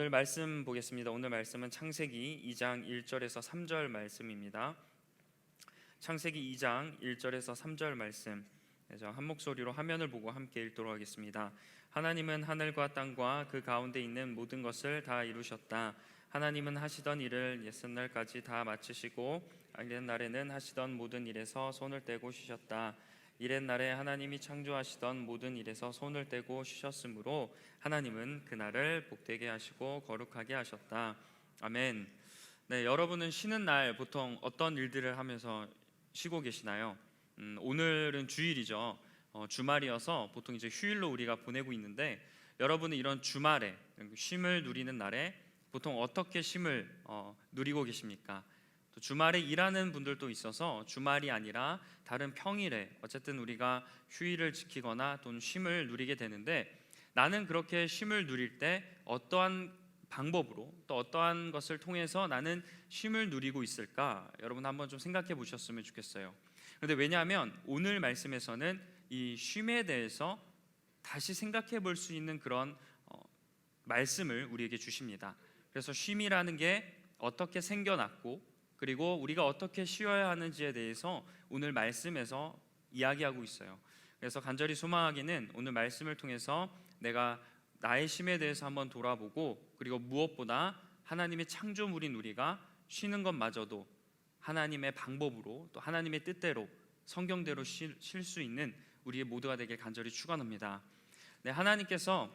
오늘 말씀 보겠습니다. 오늘 말씀은 창세기 2장 1절에서 3절 말씀입니다. 창세기 2장 1절에서 3절 말씀, 한 목소리로 화면을 보고 함께 읽도록 하겠습니다. 하나님은 하늘과 땅과 그 가운데 있는 모든 것을 다 이루셨다. 하나님은 하시던 일을 옛날까지 다 마치시고 이렛날에는 하시던 모든 일에서 손을 떼고 쉬셨다. 이렛날에 하나님이 창조하시던 모든 일에서 손을 떼고 쉬셨으므로 하나님은 그날을 복되게 하시고 거룩하게 하셨다. 아멘. 네, 여러분은 쉬는 날 보통 어떤 일들을 하면서 쉬고 계시나요? 오늘은 주일이죠. 주말이어서 보통 이제 휴일로 우리가 보내고 있는데, 여러분은 이런 주말에 쉼을 누리는 날에 보통 어떻게 쉼을 누리고 계십니까? 또 주말에 일하는 분들도 있어서 주말이 아니라 다른 평일에 어쨌든 우리가 휴일을 지키거나 또는 쉼을 누리게 되는데, 나는 그렇게 쉼을 누릴 때 어떠한 방법으로 또 어떠한 것을 통해서 나는 쉼을 누리고 있을까? 여러분 한번 좀 생각해 보셨으면 좋겠어요. 그런데 왜냐하면 오늘 말씀에서는 이 쉼에 대해서 다시 생각해 볼 수 있는 그런 말씀을 우리에게 주십니다. 그래서 쉼이라는 게 어떻게 생겨났고, 그리고 우리가 어떻게 쉬어야 하는지에 대해서 오늘 말씀에서 이야기하고 있어요. 그래서 간절히 소망하기는 오늘 말씀을 통해서 내가 나의 쉼에 대해서 한번 돌아보고, 그리고 무엇보다 하나님의 창조물인 우리가 쉬는 것마저도 하나님의 방법으로 또 하나님의 뜻대로 성경대로 쉴 수 있는 우리 모두가 되길 간절히 축원합니다. 네, 하나님께서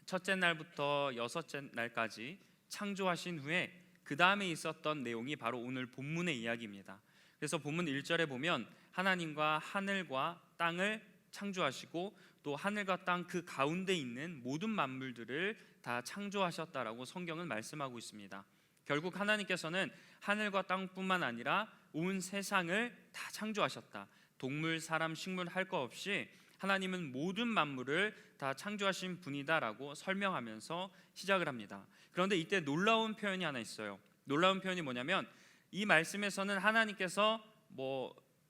첫째 날부터 여섯째 날까지 창조하신 후에 그 다음에 있었던 내용이 바로 오늘 본문의 이야기입니다. 그래서 본문 1절에 보면 하나님과 하늘과 땅을 창조하시고 또 하늘과 땅 그 가운데 있는 모든 만물들을 다 창조하셨다라고 성경은 말씀하고 있습니다. 결국 하나님께서는 하늘과 땅뿐만 아니라 온 세상을 다 창조하셨다. 동물, 사람, 식물 할 거 없이 하나님은 모든 만물을 다 창조하신 분이다라고 설명하면서 시작을 합니다. 그런데 이때 놀라운 표현이 하나 있어요. 놀라운 표현이 뭐냐면, 이 말씀에서는 하나님께서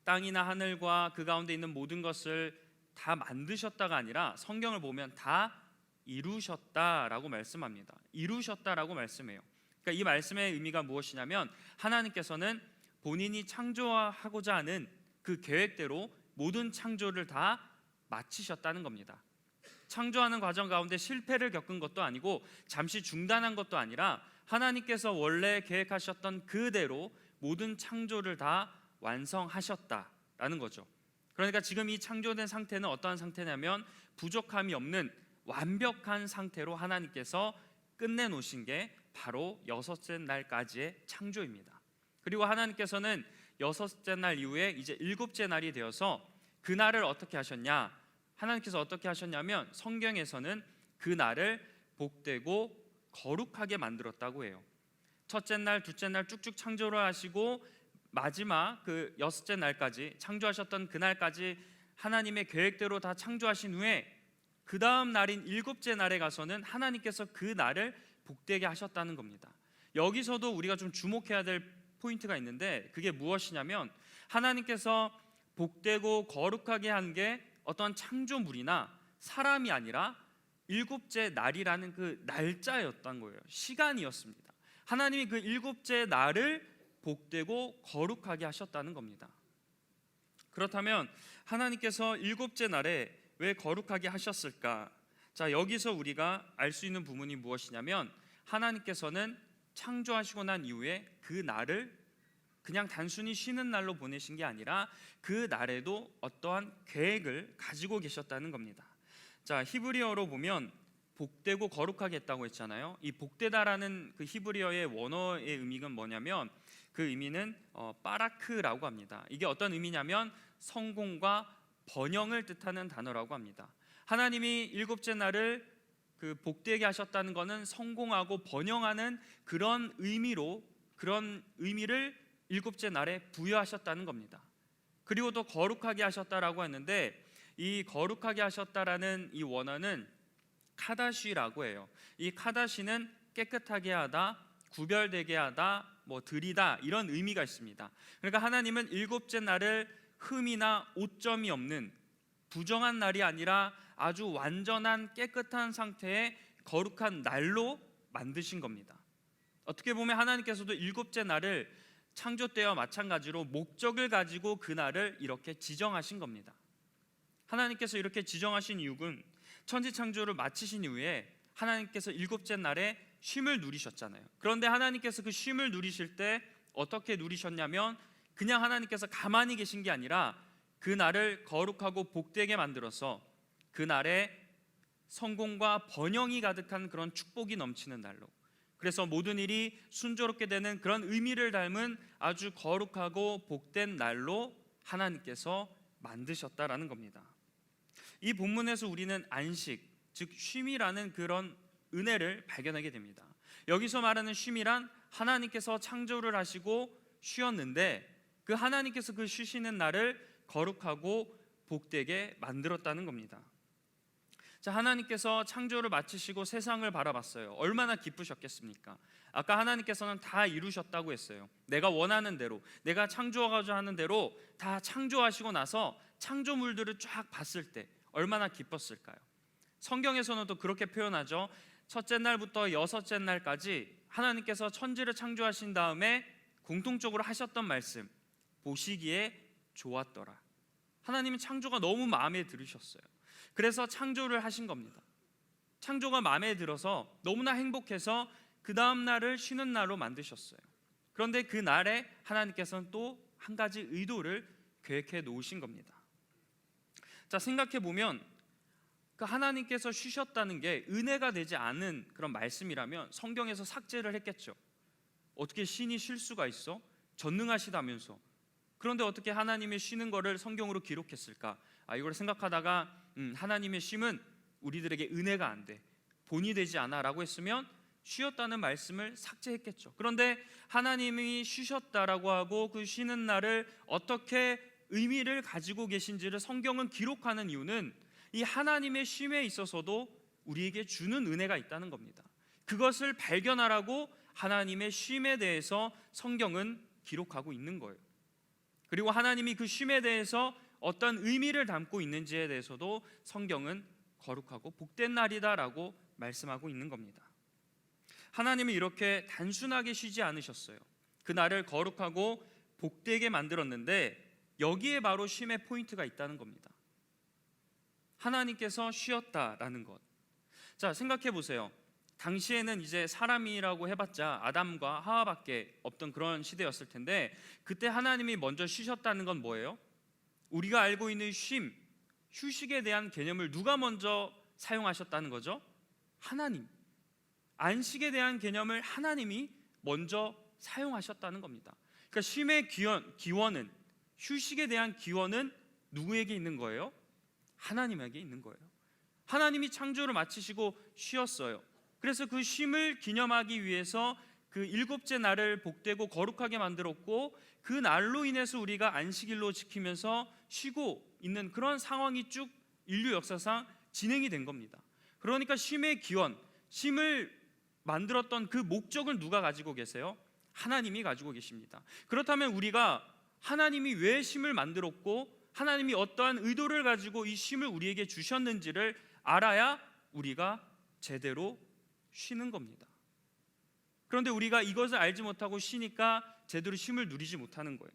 땅이나 하늘과 그 가운데 있는 모든 것을 다 만드셨다가 아니라 성경을 보면 다 이루셨다라고 말씀합니다. 이루셨다라고 말씀해요. 그러니까 이 말씀의 의미가 무엇이냐면, 하나님께서는 본인이 창조하고자 하는 그 계획대로 모든 창조를 다 마치셨다는 겁니다. 창조하는 과정 가운데 실패를 겪은 것도 아니고 잠시 중단한 것도 아니라 하나님께서 원래 계획하셨던 그대로 모든 창조를 다 완성하셨다라는 거죠. 그러니까 지금 이 창조된 상태는 어떠한 상태냐면 부족함이 없는 완벽한 상태로 하나님께서 끝내놓으신 게 바로 여섯째 날까지의 창조입니다. 그리고 하나님께서는 여섯째 날 이후에 이제 일곱째 날이 되어서 그 날을 어떻게 하셨냐? 하나님께서 어떻게 하셨냐면 성경에서는 그 날을 복되고 거룩하게 만들었다고 해요. 첫째 날, 둘째 날 쭉쭉 창조를 하시고 마지막 그 여섯째 날까지 창조하셨던 그날까지 하나님의 계획대로 다 창조하신 후에 그 다음 날인 일곱째 날에 가서는 하나님께서 그 날을 복되게 하셨다는 겁니다. 여기서도 우리가 좀 주목해야 될 포인트가 있는데, 그게 무엇이냐면 하나님께서 복되고 거룩하게 한 게 어떤 창조물이나 사람이 아니라 일곱째 날이라는 그 날짜였던 거예요. 시간이었습니다. 하나님이 그 일곱째 날을 복되고 거룩하게 하셨다는 겁니다. 그렇다면 하나님께서 일곱째 날에 왜 거룩하게 하셨을까? 자, 여기서 우리가 알 수 있는 부분이 무엇이냐면, 하나님께서는 창조하시고 난 이후에 그 날을 그냥 단순히 쉬는 날로 보내신 게 아니라 그 날에도 어떠한 계획을 가지고 계셨다는 겁니다. 자, 히브리어로 보면 복되고 거룩하게 했다고 했잖아요. 이 복되다라는 그 히브리어의 원어의 의미가 뭐냐면, 그 의미는 빠라크라고 합니다. 이게 어떤 의미냐면 성공과 번영을 뜻하는 단어라고 합니다. 하나님이 일곱째 날을 그 복되게 하셨다는 것은 성공하고 번영하는 그런 의미로, 그런 의미를 일곱째 날에 부여하셨다는 겁니다. 그리고 또 거룩하게 하셨다라고 했는데, 이 거룩하게 하셨다라는 이 원어는 카다시라고 해요. 이 카다시는 깨끗하게 하다, 구별되게 하다, 드리다, 이런 의미가 있습니다. 그러니까 하나님은 일곱째 날을 흠이나 오점이 없는 부정한 날이 아니라 아주 완전한 깨끗한 상태의 거룩한 날로 만드신 겁니다. 어떻게 보면 하나님께서도 일곱째 날을 창조 때와 마찬가지로 목적을 가지고 그 날을 이렇게 지정하신 겁니다. 하나님께서 이렇게 지정하신 이유는 천지 창조를 마치신 이후에 하나님께서 일곱째 날에 쉼을 누리셨잖아요. 그런데 하나님께서 그 쉼을 누리실 때 어떻게 누리셨냐면 그냥 하나님께서 가만히 계신 게 아니라 그 날을 거룩하고 복되게 만들어서 그 날에 성공과 번영이 가득한 그런 축복이 넘치는 날로, 그래서 모든 일이 순조롭게 되는 그런 의미를 담은 아주 거룩하고 복된 날로 하나님께서 만드셨다라는 겁니다. 이 본문에서 우리는 안식, 즉 쉼이라는 그런 은혜를 발견하게 됩니다. 여기서 말하는 쉼이란 하나님께서 창조를 하시고 쉬었는데 그 하나님께서 그 쉬시는 날을 거룩하고 복되게 만들었다는 겁니다. 자, 하나님께서 창조를 마치시고 세상을 바라봤어요. 얼마나 기쁘셨겠습니까? 아까 하나님께서는 다 이루셨다고 했어요. 내가 원하는 대로, 내가 창조하고자 하는 대로 다 창조하시고 나서 창조물들을 쫙 봤을 때 얼마나 기뻤을까요? 성경에서는 또 그렇게 표현하죠. 첫째 날부터 여섯째 날까지 하나님께서 천지를 창조하신 다음에 공통적으로 하셨던 말씀, 보시기에 좋았더라. 하나님은 창조가 너무 마음에 들으셨어요. 그래서 창조를 하신 겁니다. 창조가 마음에 들어서 너무나 행복해서 그 다음 날을 쉬는 날로 만드셨어요. 그런데 그 날에 하나님께서는 또 한 가지 의도를 계획해 놓으신 겁니다. 자, 생각해 보면 그 하나님께서 쉬셨다는 게 은혜가 되지 않은 그런 말씀이라면 성경에서 삭제를 했겠죠. 어떻게 신이 쉴 수가 있어? 전능하시다면서. 그런데 어떻게 하나님의 쉬는 거를 성경으로 기록했을까? 이걸 생각하다가 하나님의 쉼은 우리들에게 은혜가 안 돼, 본이 되지 않아 라고 했으면 쉬었다는 말씀을 삭제했겠죠. 그런데 하나님이 쉬셨다라고 하고 그 쉬는 날을 어떻게 의미를 가지고 계신지를 성경은 기록하는 이유는 이 하나님의 쉼에 있어서도 우리에게 주는 은혜가 있다는 겁니다. 그것을 발견하라고 하나님의 쉼에 대해서 성경은 기록하고 있는 거예요. 그리고 하나님이 그 쉼에 대해서 어떤 의미를 담고 있는지에 대해서도 성경은 거룩하고 복된 날이다라고 말씀하고 있는 겁니다. 하나님은 이렇게 단순하게 쉬지 않으셨어요. 그 날을 거룩하고 복되게 만들었는데 여기에 바로 쉼의 포인트가 있다는 겁니다. 하나님께서 쉬었다라는 것. 자, 생각해 보세요. 당시에는 이제 사람이라고 해봤자 아담과 하와밖에 없던 그런 시대였을 텐데 그때 하나님이 먼저 쉬셨다는 건 뭐예요? 우리가 알고 있는 쉼, 휴식에 대한 개념을 누가 먼저 사용하셨다는 거죠? 하나님. 안식에 대한 개념을 하나님이 먼저 사용하셨다는 겁니다. 그러니까 쉼의 기원은, 휴식에 대한 기원은 누구에게 있는 거예요? 하나님에게 있는 거예요. 하나님이 창조를 마치시고 쉬었어요. 그래서 그 쉼을 기념하기 위해서 그 일곱째 날을 복되고 거룩하게 만들었고 그 날로 인해서 우리가 안식일로 지키면서 쉬고 있는 그런 상황이 쭉 인류 역사상 진행이 된 겁니다. 그러니까 쉼의 기원, 쉼을 만들었던 그 목적을 누가 가지고 계세요? 하나님이 가지고 계십니다. 그렇다면 우리가 하나님이 왜 쉼을 만들었고 하나님이 어떠한 의도를 가지고 이 쉼을 우리에게 주셨는지를 알아야 우리가 제대로 쉬는 겁니다. 그런데 우리가 이것을 알지 못하고 쉬니까 제대로 쉼을 누리지 못하는 거예요.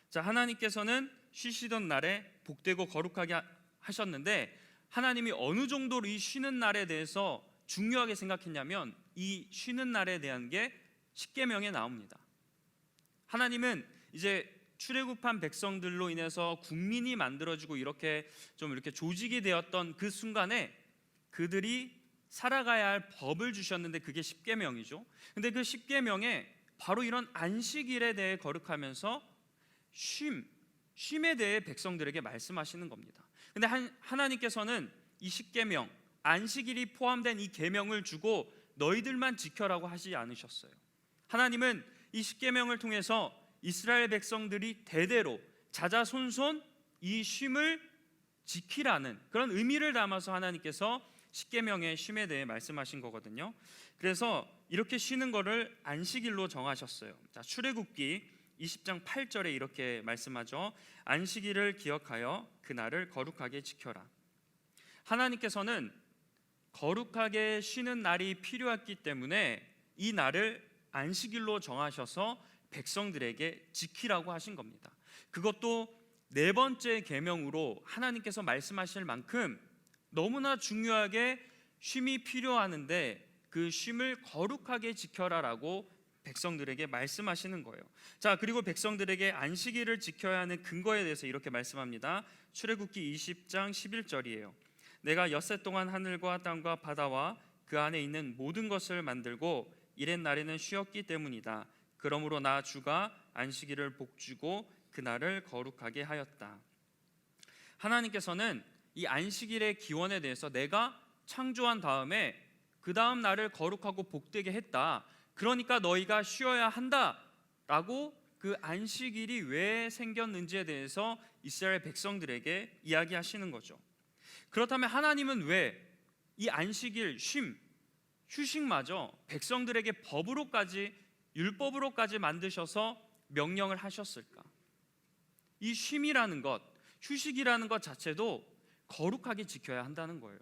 자, 하나님께서는 쉬시던 날에 복되고 거룩하게 하셨는데 하나님이 어느 정도로 이 쉬는 날에 대해서 중요하게 생각했냐면 이 쉬는 날에 대한 게 십계명에 나옵니다. 하나님은 이제 출애굽한 백성들로 인해서 국민이 만들어지고 이렇게 조직이 되었던 그 순간에 그들이 살아가야 할 법을 주셨는데 그게 십계명이죠. 근데 그 십계명에 바로 이런 안식일에 대해 거룩하면서 쉼에 대해 백성들에게 말씀하시는 겁니다. 근데 하나님께서는 이 십계명, 안식일이 포함된 이 계명을 주고 너희들만 지켜라고 하지 않으셨어요. 하나님은 이 십계명을 통해서 이스라엘 백성들이 대대로 자자손손 이 쉼을 지키라는 그런 의미를 담아서 하나님께서 십계명의 쉼에 대해 말씀하신 거거든요. 그래서 이렇게 쉬는 거를 안식일로 정하셨어요. 자, 출애굽기 20장 8절에 이렇게 말씀하죠. 안식일을 기억하여 그날을 거룩하게 지켜라. 하나님께서는 거룩하게 쉬는 날이 필요했기 때문에 이 날을 안식일로 정하셔서 백성들에게 지키라고 하신 겁니다. 그것도 네 번째 계명으로 하나님께서 말씀하실 만큼 너무나 중요하게 쉼이 필요하는데 그 쉼을 거룩하게 지켜라라고 백성들에게 말씀하시는 거예요. 자, 그리고 백성들에게 안식일을 지켜야 하는 근거에 대해서 이렇게 말씀합니다. 출애굽기 20장 11절이에요. 내가 엿새 동안 하늘과 땅과 바다와 그 안에 있는 모든 것을 만들고 이랜 날에는 쉬었기 때문이다. 그러므로 나 주가 안식일을 복주고 그날을 거룩하게 하였다. 하나님께서는 이 안식일의 기원에 대해서 내가 창조한 다음에 그 다음 날을 거룩하고 복되게 했다. 그러니까 너희가 쉬어야 한다라고 그 안식일이 왜 생겼는지에 대해서 이스라엘 백성들에게 이야기하시는 거죠. 그렇다면 하나님은 왜 이 안식일 휴식마저 백성들에게 법으로까지 율법으로까지 만드셔서 명령을 하셨을까? 이 쉼이라는 것, 휴식이라는 것 자체도 거룩하게 지켜야 한다는 거예요.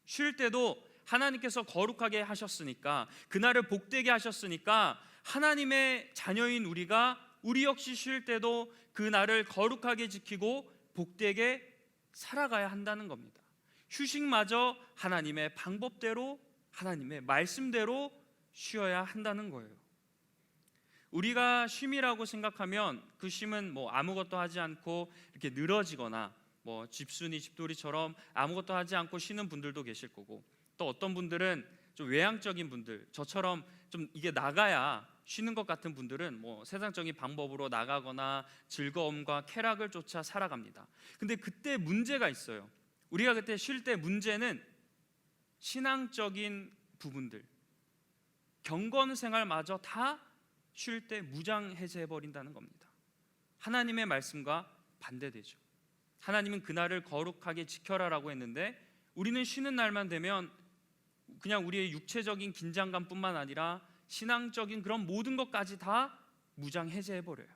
쉴 때도 하나님께서 거룩하게 하셨으니까, 그날을 복되게 하셨으니까 하나님의 자녀인 우리 역시 쉴 때도 그날을 거룩하게 지키고 복되게 살아가야 한다는 겁니다. 휴식마저 하나님의 방법대로, 하나님의 말씀대로 쉬어야 한다는 거예요. 우리가 쉼이라고 생각하면 그 쉼은 아무것도 하지 않고 이렇게 늘어지거나 집순이 집돌이처럼 아무것도 하지 않고 쉬는 분들도 계실 거고, 또 어떤 분들은 좀 외향적인 분들, 저처럼 좀 이게 나가야 쉬는 것 같은 분들은 세상적인 방법으로 나가거나 즐거움과 쾌락을 쫓아 살아갑니다. 근데 그때 문제가 있어요. 우리가 그때 쉴 때 문제는 신앙적인 부분들, 경건 생활마저 다 쉴 때 무장해제해 버린다는 겁니다. 하나님의 말씀과 반대되죠. 하나님은 그날을 거룩하게 지켜라라고 했는데 우리는 쉬는 날만 되면 그냥 우리의 육체적인 긴장감뿐만 아니라 신앙적인 그런 모든 것까지 다 무장해제해 버려요.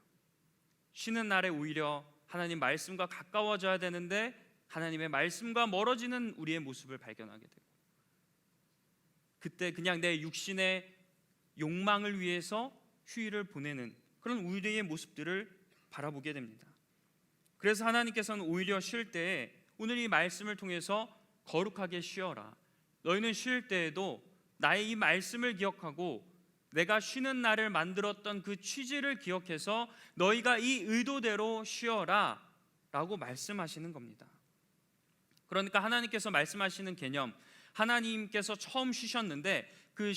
쉬는 날에 오히려 하나님 말씀과 가까워져야 되는데 하나님의 말씀과 멀어지는 우리의 모습을 발견하게 되고, 그때 그냥 내 육신의 욕망을 위해서 휴일을 보내는 그런 우리의 모습들을 바라보게 됩니다. 그래서 하나님께서는 오히려 쉴 때에 오늘 이 말씀을 통해서 거룩하게 쉬어라. 너희는 쉴 때에도 나의 이 말씀을 기억하고 내가 쉬는 날을 만들었던 그 취지를 기억해서 너희가 이 의도대로 쉬어라 라고 말씀하시는 겁니다. 그러니까 하나님께서 말씀하시는 개념, 하나님께서 처음 쉬셨는데 그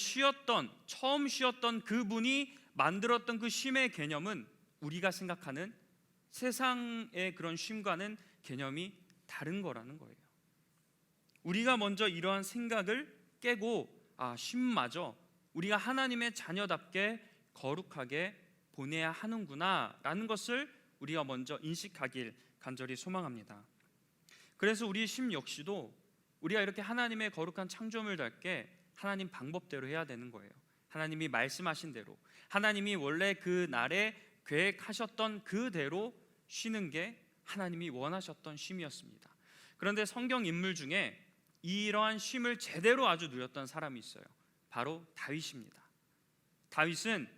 처음 쉬었던 그분이 만들었던 그 쉼의 개념은 우리가 생각하는 세상의 그런 쉼과는 개념이 다른 거라는 거예요. 우리가 먼저 이러한 생각을 깨고 쉼마저 우리가 하나님의 자녀답게 거룩하게 보내야 하는구나 라는 것을 우리가 먼저 인식하길 간절히 소망합니다. 그래서 우리 쉼 역시도 우리가 이렇게 하나님의 거룩한 창조물답게 하나님 방법대로 해야 되는 거예요. 하나님이 말씀하신 대로, 하나님이 원래 그 날에 계획하셨던 그대로 쉬는 게 하나님이 원하셨던 쉼이었습니다. 그런데 성경 인물 중에 이러한 쉼을 제대로 아주 누렸던 사람이 있어요. 바로 다윗입니다. 다윗은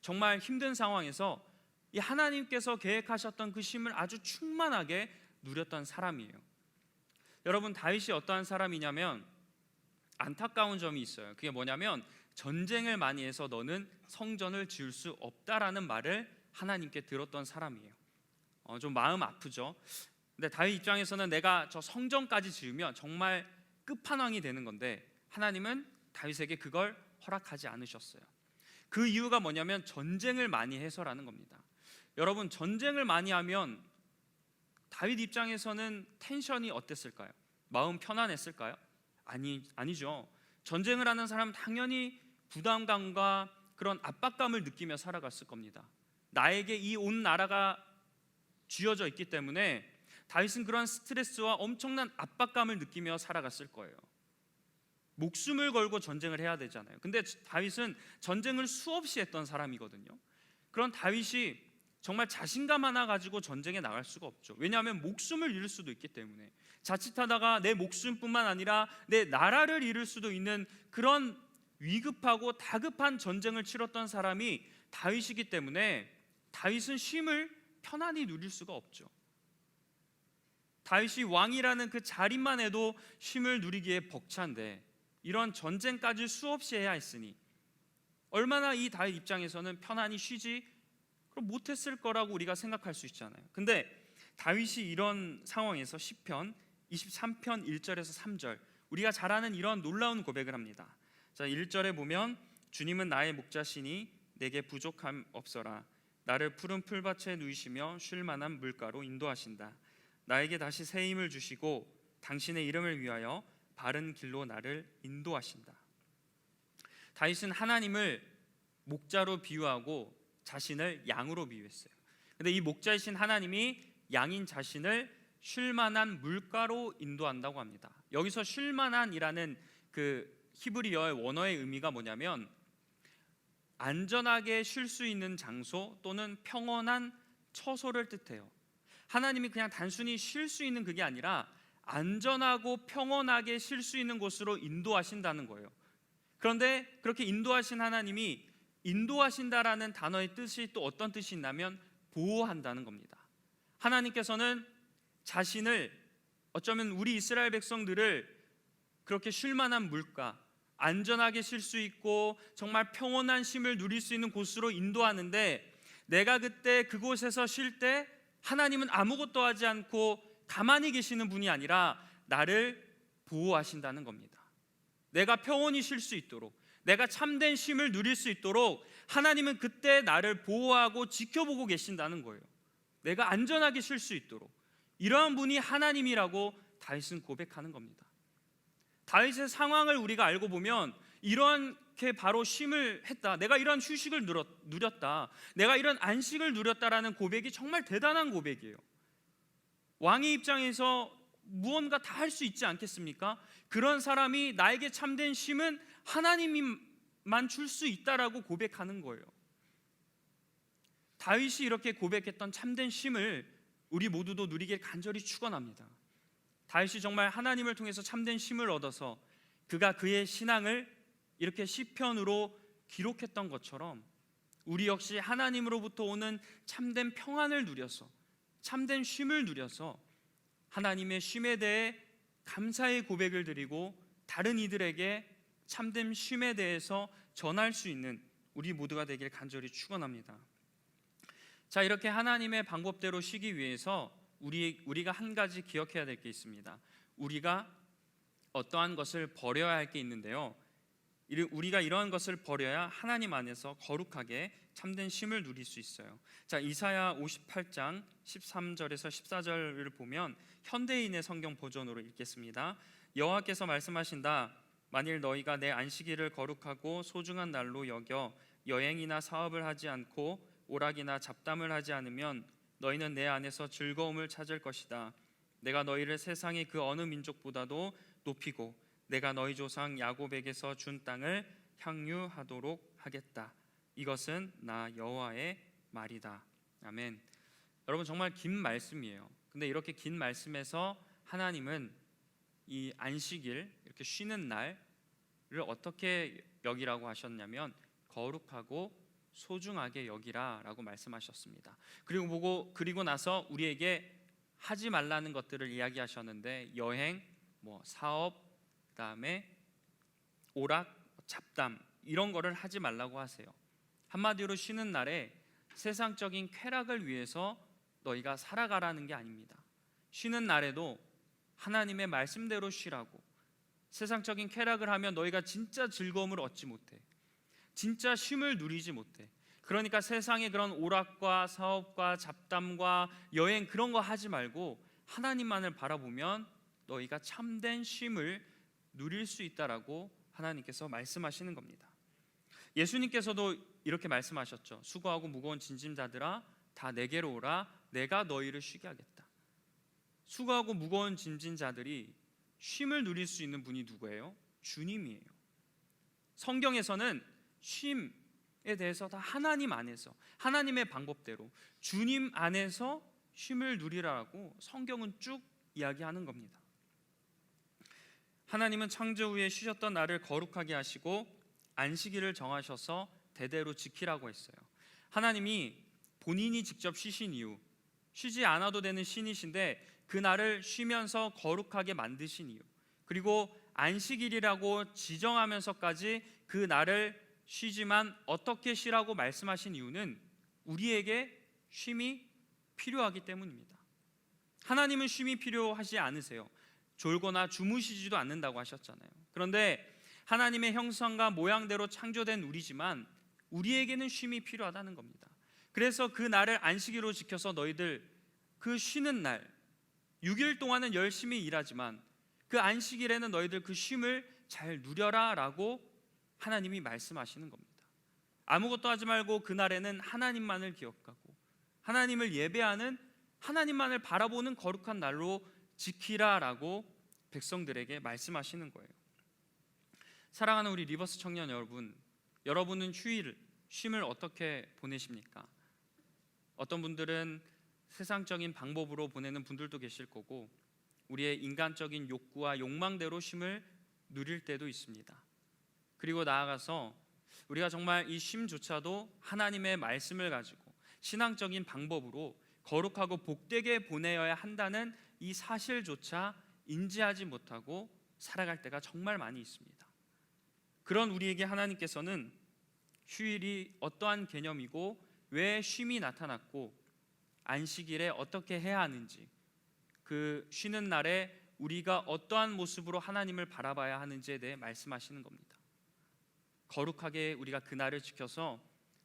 정말 힘든 상황에서 이 하나님께서 계획하셨던 그 쉼을 아주 충만하게 누렸던 사람이에요. 여러분, 다윗이 어떠한 사람이냐면 안타까운 점이 있어요. 그게 뭐냐면 전쟁을 많이 해서 너는 성전을 지을 수 없다라는 말을 하나님께 들었던 사람이에요. 좀 마음 아프죠. 근데 다윗 입장에서는 내가 저 성전까지 지으면 정말 끝판왕이 되는 건데 하나님은 다윗에게 그걸 허락하지 않으셨어요. 그 이유가 뭐냐면 전쟁을 많이 해서라는 겁니다. 여러분, 전쟁을 많이 하면 다윗 입장에서는 텐션이 어땠을까요? 마음 편안했을까요? 아니죠. 전쟁을 하는 사람은 당연히 부담감과 그런 압박감을 느끼며 살아갔을 겁니다. 나에게 이 온 나라가 쥐어져 있기 때문에 다윗은 그런 스트레스와 엄청난 압박감을 느끼며 살아갔을 거예요. 목숨을 걸고 전쟁을 해야 되잖아요. 근데 다윗은 전쟁을 수없이 했던 사람이거든요. 그런 다윗이 정말 자신감 하나 가지고 전쟁에 나갈 수가 없죠. 왜냐하면 목숨을 잃을 수도 있기 때문에, 자칫하다가 내 목숨뿐만 아니라 내 나라를 잃을 수도 있는 그런 위급하고 다급한 전쟁을 치렀던 사람이 다윗이기 때문에 다윗은 쉼을 편안히 누릴 수가 없죠. 다윗이 왕이라는 그 자리만 해도 쉼을 누리기에 벅찬데 이런 전쟁까지 수없이 해야 했으니 얼마나 이 다윗 입장에서는 편안히 쉬지 못했을 거라고 우리가 생각할 수 있잖아요. 근데 다윗이 이런 상황에서 시편 23편 1절에서 3절, 우리가 잘 아는 이런 놀라운 고백을 합니다. 자, 1절에 보면 주님은 나의 목자시니 내게 부족함 없어라. 나를 푸른 풀밭에 누이시며 쉴 만한 물가로 인도하신다. 나에게 다시 새 힘을 주시고 당신의 이름을 위하여 바른 길로 나를 인도하신다. 다윗은 하나님을 목자로 비유하고 자신을 양으로 비유했어요. 근데 이 목자이신 하나님이 양인 자신을 쉴 만한 물가로 인도한다고 합니다. 여기서 쉴 만한이라는 그 히브리어의 원어의 의미가 뭐냐면 안전하게 쉴 수 있는 장소 또는 평온한 처소를 뜻해요. 하나님이 그냥 단순히 쉴 수 있는 그게 아니라 안전하고 평온하게 쉴 수 있는 곳으로 인도하신다는 거예요. 그런데 그렇게 인도하신 하나님이 인도하신다라는 단어의 뜻이 또 어떤 뜻이 있냐면 보호한다는 겁니다. 하나님께서는 자신을, 어쩌면 우리 이스라엘 백성들을 그렇게 쉴 만한 물가, 안전하게 쉴 수 있고 정말 평온한 쉼을 누릴 수 있는 곳으로 인도하는데, 내가 그때 그곳에서 쉴 때 하나님은 아무것도 하지 않고 가만히 계시는 분이 아니라 나를 보호하신다는 겁니다. 내가 평온히 쉴 수 있도록, 내가 참된 쉼을 누릴 수 있도록 하나님은 그때 나를 보호하고 지켜보고 계신다는 거예요. 내가 안전하게 쉴 수 있도록. 이러한 분이 하나님이라고 다윗은 고백하는 겁니다. 다윗의 상황을 우리가 알고 보면 이렇게 바로 쉼을 했다, 내가 이런 휴식을 누렸다, 내가 이런 안식을 누렸다라는 고백이 정말 대단한 고백이에요. 왕의 입장에서 무언가 다 할 수 있지 않겠습니까? 그런 사람이 나에게 참된 쉼은 하나님만 줄 수 있다라고 고백하는 거예요. 다윗이 이렇게 고백했던 참된 쉼을 우리 모두도 누리길 간절히 축원합니다. 다윗이 정말 하나님을 통해서 참된 쉼을 얻어서 그가 그의 신앙을 이렇게 시편으로 기록했던 것처럼 우리 역시 하나님으로부터 오는 참된 평안을 누려서, 참된 쉼을 누려서 하나님의 쉼에 대해 감사의 고백을 드리고 다른 이들에게 참된 쉼에 대해서 전할 수 있는 우리 모두가 되길 간절히 축원합니다. 자, 이렇게 하나님의 방법대로 쉬기 위해서 우리가 한 가지 기억해야 될 게 있습니다. 우리가 어떠한 것을 버려야 할 게 있는데요, 우리가 이러한 것을 버려야 하나님 안에서 거룩하게 참된 쉼을 누릴 수 있어요. 자, 이사야 58장 13절에서 14절을 보면 현대인의 성경 버전으로 읽겠습니다. 여호와께서 말씀하신다. 만일 너희가 내 안식일을 거룩하고 소중한 날로 여겨 여행이나 사업을 하지 않고 오락이나 잡담을 하지 않으면 너희는 내 안에서 즐거움을 찾을 것이다. 내가 너희를 세상의 그 어느 민족보다도 높이고 내가 너희 조상 야곱에게서 준 땅을 향유하도록 하겠다. 이것은 나 여호와의 말이다. 아멘. 여러분, 정말 긴 말씀이에요. 근데 이렇게 긴 말씀에서 하나님은 이 안식일, 이렇게 쉬는 날을 어떻게 여기라고 하셨냐면 거룩하고 소중하게 여기라라고 말씀하셨습니다. 그리고 나서 우리에게 하지 말라는 것들을 이야기하셨는데 여행, 사업, 그다음에 오락, 잡담 이런 거를 하지 말라고 하세요. 한마디로 쉬는 날에 세상적인 쾌락을 위해서 너희가 살아가라는 게 아닙니다. 쉬는 날에도 하나님의 말씀대로 쉬라고. 세상적인 쾌락을 하면 너희가 진짜 즐거움을 얻지 못해, 진짜 쉼을 누리지 못해. 그러니까 세상의 그런 오락과 사업과 잡담과 여행 그런 거 하지 말고 하나님만을 바라보면 너희가 참된 쉼을 누릴 수 있다라고 하나님께서 말씀하시는 겁니다. 예수님께서도 이렇게 말씀하셨죠. 수고하고 무거운 짐진자들아 다 내게로 오라. 내가 너희를 쉬게 하겠다. 수고하고 무거운 짐진자들이 쉼을 누릴 수 있는 분이 누구예요? 주님이에요. 성경에서는 쉼, 대해서 다 하나님 안에서, 하나님의 방법대로, 주님 안에서 쉼을 누리라고 성경은 쭉 이야기하는 겁니다. 하나님은 창조 후에 쉬셨던 날을 거룩하게 하시고 안식일을 정하셔서 대대로 지키라고 했어요. 하나님이 본인이 직접 쉬신 이유, 쉬지 않아도 되는 신이신데 그 날을 쉬면서 거룩하게 만드신 이유, 그리고 안식일이라고 지정하면서까지 그 날을 쉬지만 어떻게 쉬라고 말씀하신 이유는 우리에게 쉼이 필요하기 때문입니다. 하나님은 쉼이 필요하지 않으세요. 졸거나 주무시지도 않는다고 하셨잖아요. 그런데 하나님의 형상과 모양대로 창조된 우리지만 우리에게는 쉼이 필요하다는 겁니다. 그래서 그 날을 안식일로 지켜서 너희들 그 쉬는 날 6일 동안은 열심히 일하지만 그 안식일에는 너희들 그 쉼을 잘 누려라 라고 하나님이 말씀하시는 겁니다. 아무것도 하지 말고 그날에는 하나님만을 기억하고 하나님을 예배하는, 하나님만을 바라보는 거룩한 날로 지키라 라고 백성들에게 말씀하시는 거예요. 사랑하는 우리 리버스 청년 여러분, 여러분은 쉼을 어떻게 보내십니까? 어떤 분들은 세상적인 방법으로 보내는 분들도 계실 거고 우리의 인간적인 욕구와 욕망대로 쉼을 누릴 때도 있습니다. 그리고 나아가서 우리가 정말 이 쉼조차도 하나님의 말씀을 가지고 신앙적인 방법으로 거룩하고 복되게 보내어야 한다는 이 사실조차 인지하지 못하고 살아갈 때가 정말 많이 있습니다. 그런 우리에게 하나님께서는 휴일이 어떠한 개념이고 왜 쉼이 나타났고 안식일에 어떻게 해야 하는지, 그 쉬는 날에 우리가 어떠한 모습으로 하나님을 바라봐야 하는지에 대해 말씀하시는 겁니다. 거룩하게 우리가 그 날을 지켜서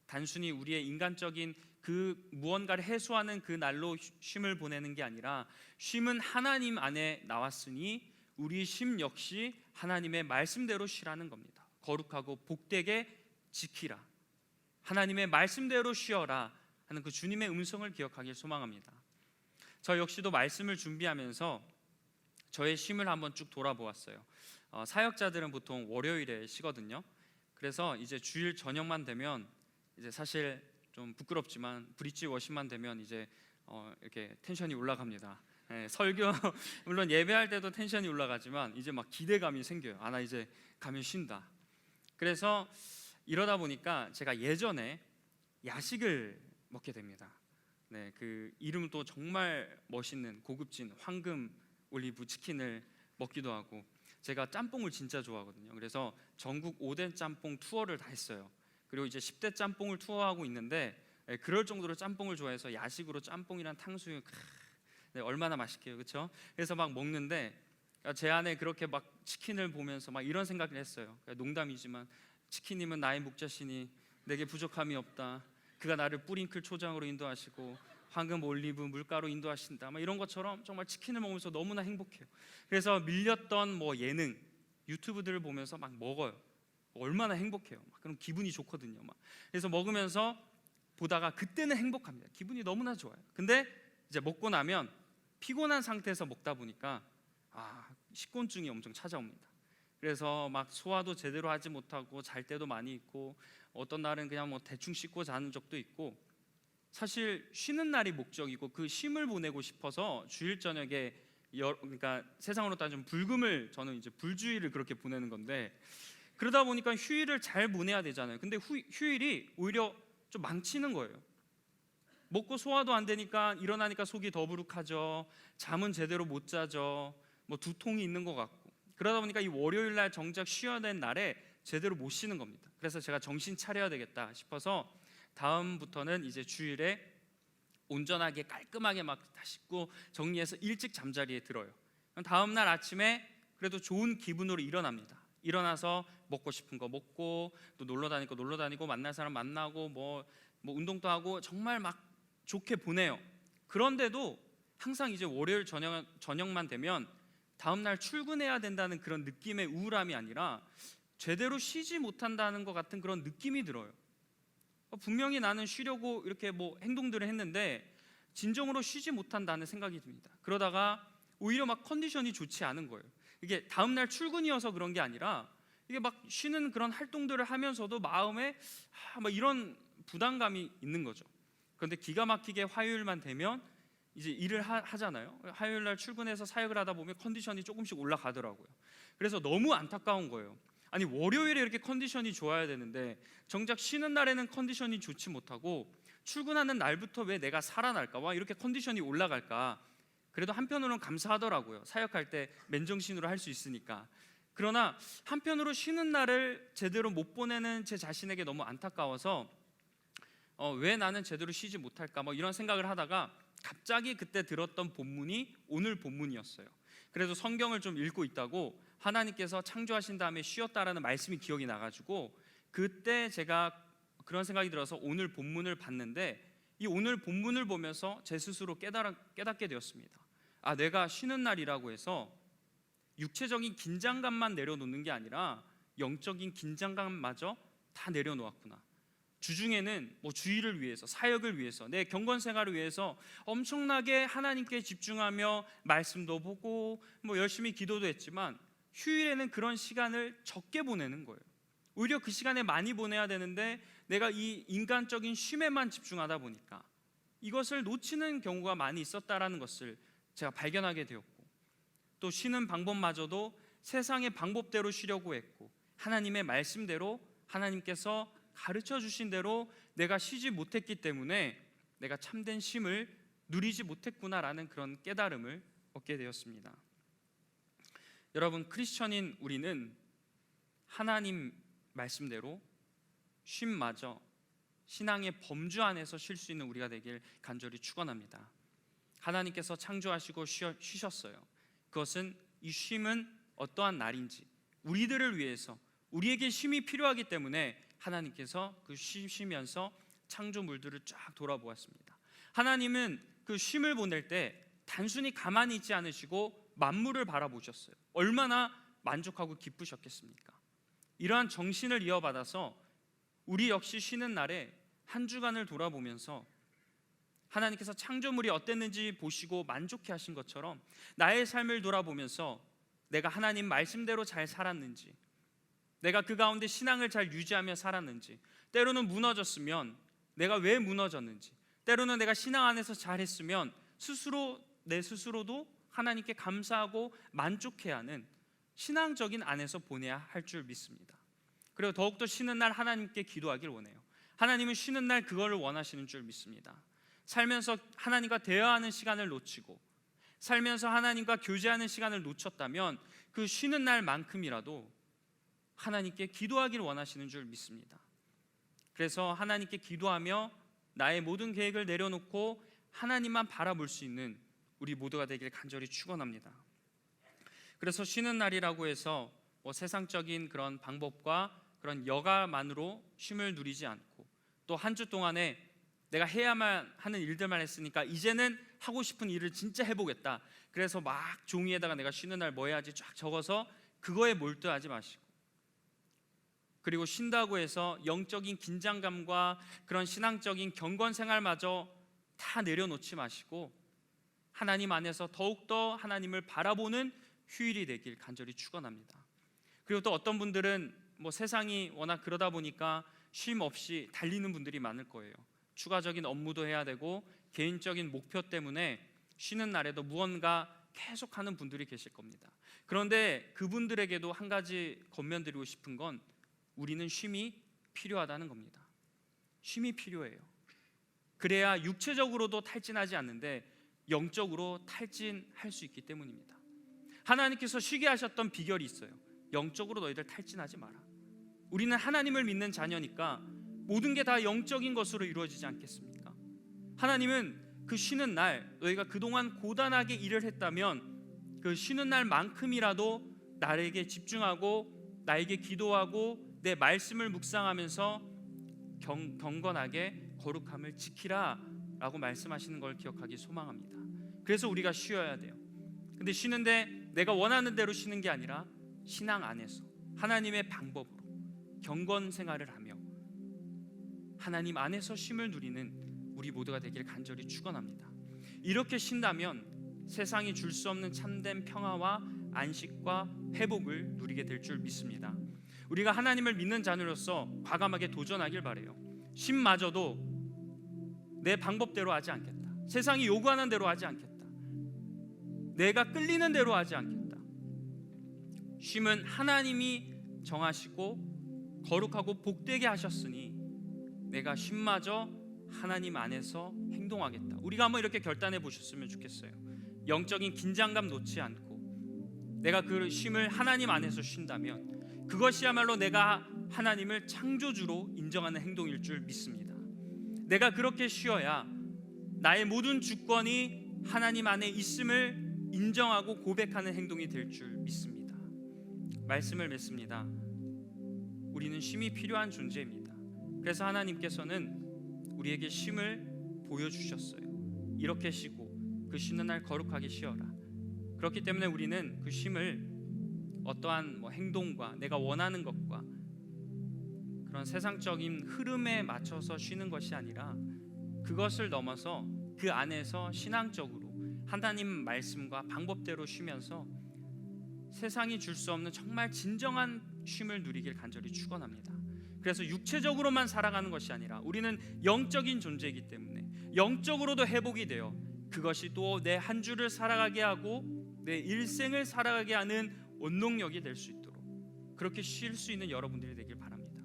단순히 우리의 인간적인 그 무언가를 해소하는 그 날로 쉼을 보내는 게 아니라 쉼은 하나님 안에 나왔으니 우리 쉼 역시 하나님의 말씀대로 쉬라는 겁니다. 거룩하고 복되게 지키라, 하나님의 말씀대로 쉬어라 하는 그 주님의 음성을 기억하길 소망합니다. 저 역시도 말씀을 준비하면서 저의 쉼을 한번 쭉 돌아보았어요. 사역자들은 보통 월요일에 쉬거든요. 그래서 이제 주일 저녁만 되면 이제 사실 좀 부끄럽지만 브릿지 워십만 되면 이제 이렇게 텐션이 올라갑니다. 설교 물론 예배할 때도 텐션이 올라가지만 이제 막 기대감이 생겨요. 나 이제 가면 쉰다. 그래서 이러다 보니까 제가 예전에 야식을 먹게 됩니다. 그 이름도 정말 멋있는 고급진 황금 올리브 치킨을 먹기도 하고, 제가 짬뽕을 진짜 좋아하거든요. 그래서 전국 5대 짬뽕 투어를 다 했어요. 그리고 이제 10대 짬뽕을 투어하고 있는데 그럴 정도로 짬뽕을 좋아해서 야식으로 짬뽕이랑 탕수육 얼마나 맛있게요, 그렇죠? 그래서 막 먹는데 제 안에 그렇게 막 치킨을 보면서 막 이런 생각을 했어요. 농담이지만 치킨님은 나의 목자시니 내게 부족함이 없다. 그가 나를 뿌링클 초장으로 인도하시고 황금 올리브 물가로 인도하신다. 막 이런 것처럼 정말 치킨을 먹으면서 너무나 행복해요. 그래서 밀렸던 예능, 유튜브들을 보면서 막 먹어요. 얼마나 행복해요. 그럼 기분이 좋거든요. 그래서 먹으면서 보다가 그때는 행복합니다. 기분이 너무나 좋아요. 근데 이제 먹고 나면 피곤한 상태에서 먹다 보니까 식곤증이 엄청 찾아옵니다. 그래서 막 소화도 제대로 하지 못하고 잘 때도 많이 있고 어떤 날은 그냥 대충 씻고 자는 적도 있고, 사실 쉬는 날이 목적이고 그 쉼을 보내고 싶어서 주일 저녁에 그러니까 세상으로 따지면 불금을, 저는 이제 불주일을 그렇게 보내는 건데, 그러다 보니까 휴일을 잘 보내야 되잖아요. 근데 휴일이 오히려 좀 망치는 거예요. 먹고 소화도 안 되니까 일어나니까 속이 더부룩하죠. 잠은 제대로 못 자죠. 두통이 있는 것 같고. 그러다 보니까 이 월요일 날 정작 쉬어야 되는 날에 제대로 못 쉬는 겁니다. 그래서 제가 정신 차려야 되겠다 싶어서 다음부터는 이제 주일에 온전하게 깔끔하게 막 다 씻고 정리해서 일찍 잠자리에 들어요. 다음 날 아침에 그래도 좋은 기분으로 일어납니다. 일어나서 먹고 싶은 거 먹고 또 놀러 다니고 만날 사람 만나고 뭐 운동도 하고 정말 막 좋게 보내요. 그런데도 항상 이제 월요일 저녁만 되면 다음 날 출근해야 된다는 그런 느낌의 우울함이 아니라 제대로 쉬지 못한다는 것 같은 그런 느낌이 들어요. 분명히 나는 쉬려고 이렇게 행동들을 했는데 진정으로 쉬지 못한다는 생각이 듭니다. 그러다가 오히려 막 컨디션이 좋지 않은 거예요. 이게 다음 날 출근이어서 그런 게 아니라 이게 막 쉬는 그런 활동들을 하면서도 마음에 막 이런 부담감이 있는 거죠. 그런데 기가 막히게 화요일만 되면 이제 일을 하잖아요. 화요일 날 출근해서 사역을 하다 보면 컨디션이 조금씩 올라가더라고요. 그래서 너무 안타까운 거예요. 아니 월요일에 이렇게 컨디션이 좋아야 되는데 정작 쉬는 날에는 컨디션이 좋지 못하고 출근하는 날부터 왜 내가 살아날까? 와 이렇게 컨디션이 올라갈까? 그래도 한편으로는 감사하더라고요. 사역할 때 맨정신으로 할 수 있으니까. 그러나 한편으로 쉬는 날을 제대로 못 보내는 제 자신에게 너무 안타까워서 왜 나는 제대로 쉬지 못할까? 뭐 이런 생각을 하다가 갑자기 그때 들었던 본문이 오늘 본문이었어요. 그래서 성경을 좀 읽고 있다고 하나님께서 창조하신 다음에 쉬었다라는 말씀이 기억이 나가지고 그때 제가 그런 생각이 들어서 오늘 본문을 봤는데 이 오늘 본문을 보면서 제 스스로 깨닫게 되었습니다. 아, 내가 쉬는 날이라고 해서 육체적인 긴장감만 내려놓는 게 아니라 영적인 긴장감마저 다 내려놓았구나. 주중에는 뭐 주일을 위해서, 사역을 위해서, 내 경건 생활을 위해서 엄청나게 하나님께 집중하며 말씀도 보고 뭐 열심히 기도도 했지만 휴일에는 그런 시간을 적게 보내는 거예요. 오히려 그 시간에 많이 보내야 되는데 내가 이 인간적인 쉼에만 집중하다 보니까 이것을 놓치는 경우가 많이 있었다라는 것을 제가 발견하게 되었고, 또 쉬는 방법마저도 세상의 방법대로 쉬려고 했고 하나님의 말씀대로 하나님께서 가르쳐 주신 대로 내가 쉬지 못했기 때문에 내가 참된 쉼을 누리지 못했구나라는 그런 깨달음을 얻게 되었습니다. 여러분, 크리스천인 우리는 하나님 말씀대로 쉼마저 신앙의 범주 안에서 쉴 수 있는 우리가 되길 간절히 축원합니다. 하나님께서 창조하시고 쉬셨어요. 그것은 이 쉼은 어떠한 날인지 우리들을 위해서 우리에게 쉼이 필요하기 때문에 하나님께서 그 쉬면서 창조물들을 쫙 돌아보았습니다. 하나님은 그 쉼을 보낼 때 단순히 가만히 있지 않으시고 만물을 바라보셨어요. 얼마나 만족하고 기쁘셨겠습니까? 이러한 정신을 이어받아서 우리 역시 쉬는 날에 한 주간을 돌아보면서 하나님께서 창조물이 어땠는지 보시고 만족해 하신 것처럼 나의 삶을 돌아보면서 내가 하나님 말씀대로 잘 살았는지, 내가 그 가운데 신앙을 잘 유지하며 살았는지, 때로는 무너졌으면 내가 왜 무너졌는지, 때로는 내가 신앙 안에서 잘했으면 내 스스로도 하나님께 감사하고 만족해야 하는 신앙적인 안에서 보내야 할 줄 믿습니다. 그리고 더욱더 쉬는 날 하나님께 기도하길 원해요. 하나님은 쉬는 날 그거를 원하시는 줄 믿습니다. 살면서 하나님과 대화하는 시간을 놓치고 살면서 하나님과 교제하는 시간을 놓쳤다면 그 쉬는 날만큼이라도 하나님께 기도하길 원하시는 줄 믿습니다. 그래서 하나님께 기도하며 나의 모든 계획을 내려놓고 하나님만 바라볼 수 있는 우리 모두가 되길 간절히 축원합니다. 그래서 쉬는 날이라고 해서 세상적인 그런 방법과 그런 여가만으로 쉼을 누리지 않고 또 한 주 동안에 내가 해야만 하는 일들만 했으니까 이제는 하고 싶은 일을 진짜 해보겠다. 그래서 막 종이에다가 내가 쉬는 날 뭐 해야지 쫙 적어서 그거에 몰두하지 마시고, 그리고 쉰다고 해서 영적인 긴장감과 그런 신앙적인 경건 생활마저 다 내려놓지 마시고 하나님 안에서 더욱더 하나님을 바라보는 휴일이 되길 간절히 축원합니다. 그리고 또 어떤 분들은 세상이 워낙 그러다 보니까 쉼 없이 달리는 분들이 많을 거예요. 추가적인 업무도 해야 되고 개인적인 목표 때문에 쉬는 날에도 무언가 계속하는 분들이 계실 겁니다. 그런데 그분들에게도 한 가지 권면드리고 싶은 건 우리는 쉼이 필요하다는 겁니다. 쉼이 필요해요. 그래야 육체적으로도 탈진하지 않는데 영적으로 탈진할 수 있기 때문입니다. 하나님께서 쉬게 하셨던 비결이 있어요. 영적으로 너희들 탈진하지 마라. 우리는 하나님을 믿는 자녀니까 모든 게 다 영적인 것으로 이루어지지 않겠습니까? 하나님은 그 쉬는 날 너희가 그동안 고단하게 일을 했다면 그 쉬는 날만큼이라도 나에게 집중하고 나에게 기도하고 내 말씀을 묵상하면서 경건하게 거룩함을 지키라 라고 말씀하시는 걸 기억하기 소망합니다. 그래서 우리가 쉬어야 돼요. 근데 쉬는데 내가 원하는 대로 쉬는 게 아니라 신앙 안에서 하나님의 방법으로 경건 생활을 하며 하나님 안에서 쉼을 누리는 우리 모두가 되길 간절히 축원합니다. 이렇게 쉰다면 세상이 줄 수 없는 참된 평화와 안식과 회복을 누리게 될 줄 믿습니다. 우리가 하나님을 믿는 자녀로서 과감하게 도전하길 바라요. 쉼마저도 내 방법대로 하지 않겠다. 세상이 요구하는 대로 하지 않겠다. 내가 끌리는 대로 하지 않겠다. 쉼은 하나님이 정하시고 거룩하고 복되게 하셨으니 내가 쉼마저 하나님 안에서 행동하겠다. 우리가 한번 이렇게 결단해 보셨으면 좋겠어요. 영적인 긴장감 놓지 않고 내가 그 쉼을 하나님 안에서 쉰다면 그것이야말로 내가 하나님을 창조주로 인정하는 행동일 줄 믿습니다. 내가 그렇게 쉬어야 나의 모든 주권이 하나님 안에 있음을 인정하고 고백하는 행동이 될 줄 믿습니다. 말씀을 맺습니다. 우리는 쉼이 필요한 존재입니다. 그래서 하나님께서는 우리에게 쉼을 보여주셨어요. 이렇게 쉬고 그 쉬는 날 거룩하게 쉬어라. 그렇기 때문에 우리는 그 쉼을 어떠한 행동과 내가 원하는 것과 그런 세상적인 흐름에 맞춰서 쉬는 것이 아니라 그것을 넘어서 그 안에서 신앙적으로 하나님 말씀과 방법대로 쉬면서 세상이 줄 수 없는 정말 진정한 쉼을 누리길 간절히 축원합니다. 그래서 육체적으로만 살아가는 것이 아니라 우리는 영적인 존재이기 때문에 영적으로도 회복이 되어 그것이 또 내 한 주를 살아가게 하고 내 일생을 살아가게 하는 원동력이 될 수 있도록 그렇게 쉴 수 있는 여러분들이 되길 바랍니다.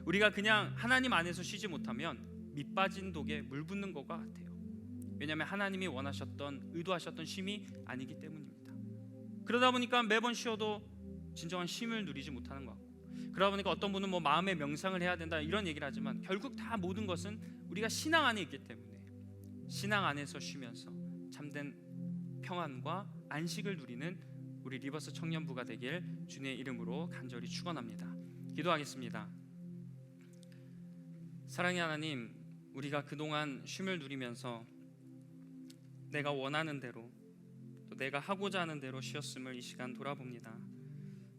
우리가 그냥 하나님 안에서 쉬지 못하면 밑빠진 독에 물 붓는 것과 같아요. 왜냐하면 하나님이 원하셨던 의도하셨던 쉼이 아니기 때문입니다. 그러다 보니까 매번 쉬어도 진정한 쉼을 누리지 못하는 것 같고, 그러다 보니까 어떤 분은 마음의 명상을 해야 된다 이런 얘기를 하지만 결국 다 모든 것은 우리가 신앙 안에 있기 때문에 신앙 안에서 쉬면서 참된 평안과 안식을 누리는 우리 리버스 청년부가 되길 주님의 이름으로 간절히 축원합니다. 기도하겠습니다. 사랑의 하나님, 우리가 그동안 쉼을 누리면서 내가 원하는 대로 또 내가 하고자 하는 대로 쉬었음을 이 시간 돌아봅니다.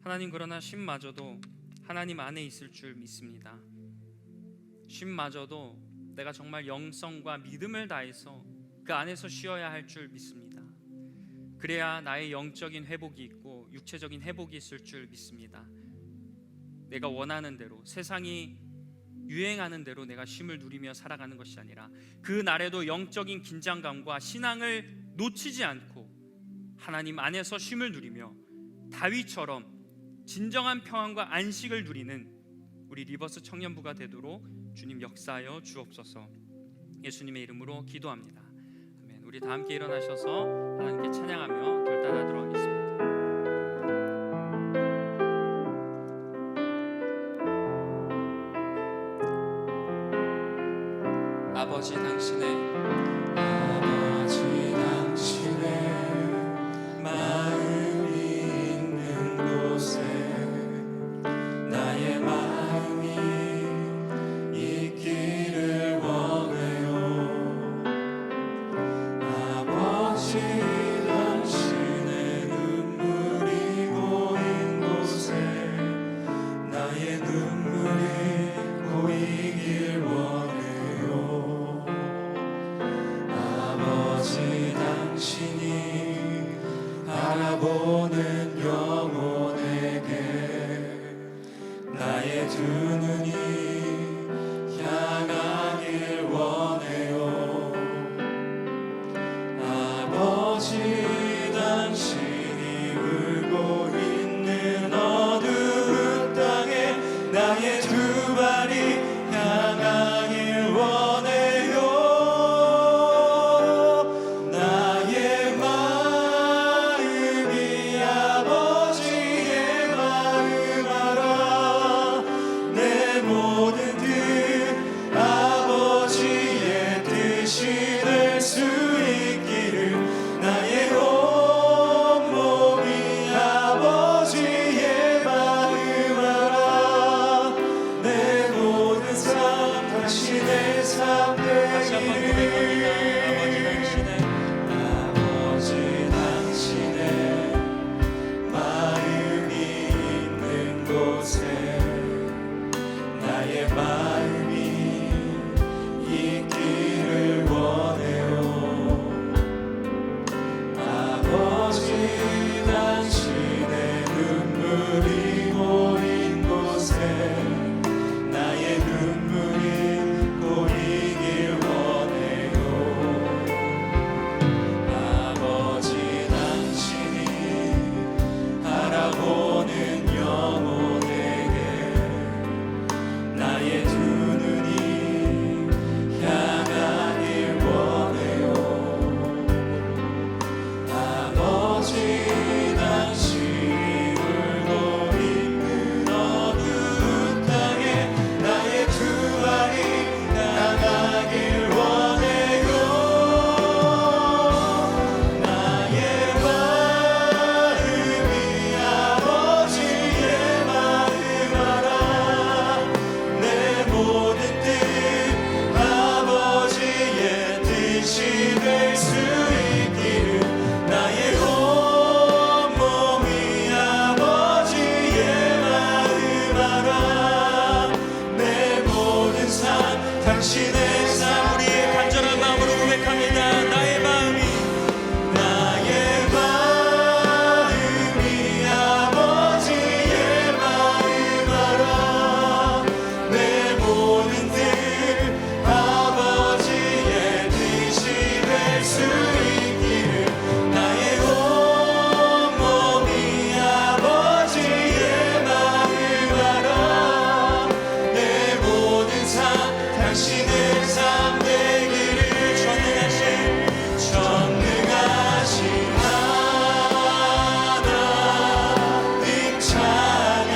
하나님, 그러나 쉼마저도 하나님 안에 있을 줄 믿습니다. 쉼마저도 내가 정말 영성과 믿음을 다해서 그 안에서 쉬어야 할 줄 믿습니다. 그래야 나의 영적인 회복이 있고 육체적인 회복이 있을 줄 믿습니다. 내가 원하는 대로 세상이 유행하는 대로 내가 쉼을 누리며 살아가는 것이 아니라 그 날에도 영적인 긴장감과 신앙을 놓치지 않고 하나님 안에서 쉼을 누리며 다윗처럼 진정한 평안과 안식을 누리는 우리 리버스 청년부가 되도록 주님 역사하여 주옵소서. 예수님의 이름으로 기도합니다. 아멘. 우리 다 함께 일어나셔서 하나님께 찬양하며 결단하도록 하겠습니다. 아버지 당신의 마음이 있는 곳에 나의 마음이 있기를 원해요. 아버지 당신의 눈물이 고인 곳에 나의 눈물이 고이길 원해요. 아버지 당신이 바라보는 영혼에게 나의 두 눈이 향하길 원해요. 아버지 당신이 울고 있는 어두운 땅에 나의 두 발이 향하길 원해요. 나의 마음이 아버지의 마음 알아. 내 모든 뜻 아버지의 뜻이 될 수 있기를 나의 온몸이 아버지의 마음 알아. 내 모든 삶 당신의 삶 되기를. 아버지 당신의 마음이 있는 곳에 나의 마음이 있기를 원해요. 아버지 당신의 눈물이 고인 곳에 당신의 삶 우리의 간절한 마음으로 고백합니다. 나의 마음이 아버지의 마음 알아 내 모든 들 아버지의 뜻이 될 수 있기를 나의 온몸이 아버지의 마음 알아 내 모든 삶 당신의 삶 되기를 전능하신 하나님 찬양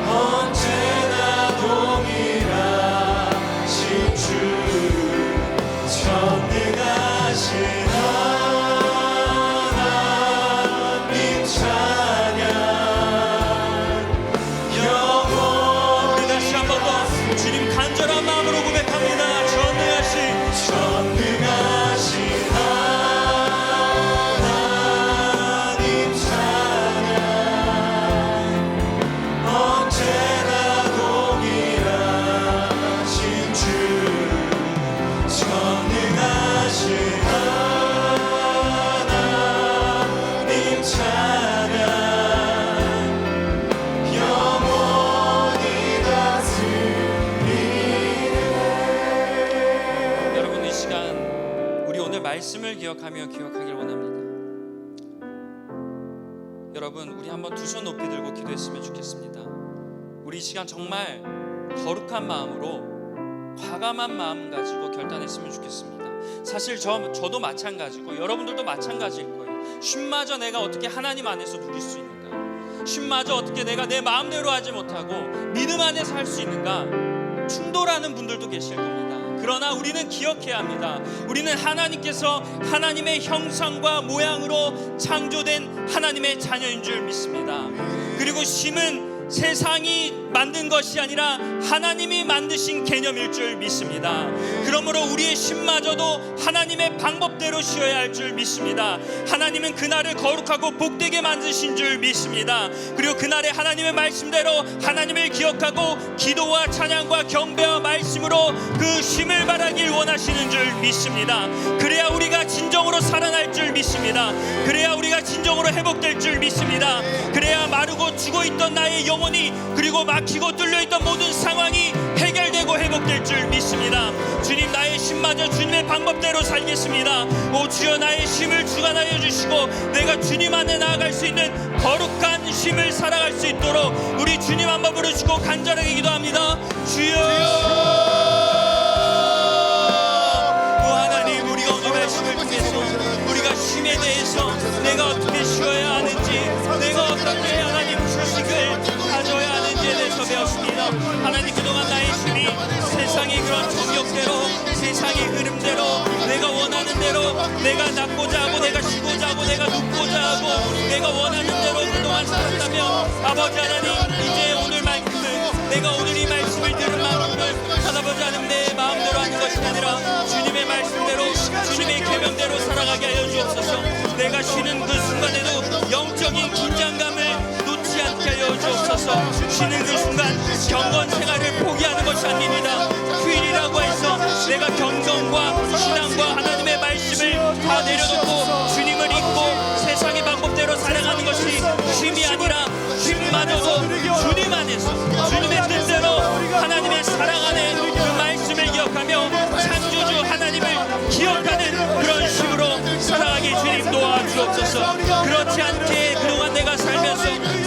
언제나 동일하신 주 전능하신 하나님 찬양 영원 우리 다시 한 번 더 주님 간절한 마음으로 고백합니다. 전능하신 하나님 찬양 언제나 동일하신 주 전능하신 하나님 찬양 영원히 다스리네. 여러분 이 시간 우리 오늘 말씀을 기억하며 기억하길 원합니다. 여러분 우리 한번 두 손 높이 들고 기도했으면 좋겠습니다. 우리 이 시간 정말 거룩한 마음으로 과감한 마음 가지고 결단했으면 좋겠습니다. 사실 저도 마찬가지고 여러분들도 마찬가지일 거예요. 쉼마저 내가 어떻게 하나님 안에서 누릴 수 있는가, 쉼마저 어떻게 내가 내 마음대로 하지 못하고 믿음 안에서 할 수 있는가 충돌하는 분들도 계실 겁니다. 그러나 우리는 기억해야 합니다. 우리는 하나님께서 하나님의 형상과 모양으로 창조된 하나님의 자녀인 줄 믿습니다. 그리고 쉼은 세상이 만든 것이 아니라 하나님이 만드신 개념일 줄 믿습니다. 그러므로 우리의 쉼마저도 하나님의 방법대로 쉬어야 할 줄 믿습니다. 하나님은 그날을 거룩하고 복되게 만드신 줄 믿습니다. 그리고 그날에 하나님의 말씀대로 하나님을 기억하고 기도와 찬양과 경배와 말씀으로 그 쉼을 바라길 원하시는 줄 믿습니다. 그래야 우리가 진정으로 살아날 줄 믿습니다. 그래야 우리가 진정으로 회복될 줄 믿습니다. 그래야 마르고 죽어있던 나의 영혼이 그리고 막히고 뚫려있던 모든 상황이 해결되고 회복될 줄 믿습니다. 주님 나의 쉼마저 주님의 방법대로 살겠습니다. 오 주여 나의 쉼을 주관하여 주시고 내가 주님 안에 나아갈 수 있는 거룩한 쉼을 살아갈 수 있도록 우리 주님 한번 부르시고 간절하게 기도합니다. 주여 오 하나님 우리가 오늘 말씀을 통해서 우리가 쉼에 대해서 내가 어떻게 쉬어야 하는지 내가 어떻게 하나님 휴식을 가져야 하는지에 대해서 배웠습니다. 하나님 그동안 나의 쉼이 세상의 그런 정욕대로 세상의 흐름대로 내가 원하는 대로 내가 낫고자 하고 내가 쉬고자 하고 내가 눕고자 하고 내가 원하는 대로 그동안 살았다면 아버지 하나님 이제 오늘만큼은 내가 오늘 이 말씀을 들은 만큼은 아버지 하나님 내 마음대로 하는 것이 아니라 주님의 말씀대로 주님의 계명대로 살아가게 하여 주옵소서. 내가 쉬는 그 순간에도 영적인 긴장감을 놓지 않게 하여 주옵소서. 쉬는 그 순간 경건 생활을 포기하는 것이 아닙니다. 휴일이라고 해서 내가 경건과 신앙과 하나님의 말씀을 다 내려놓고 주님을 잊고 세상의 방법대로 살아가는 것이 쉼이 아니라 쉼마저도 주님 안에서 주님의 뜻대로 하나님의 사랑 안에 그 말씀을 기억하며 창조주 하나님을 기억하는 그런 쉼으로 살아가게 주님 도와주옵소서. 그렇지 않게 그동안 내가 살면서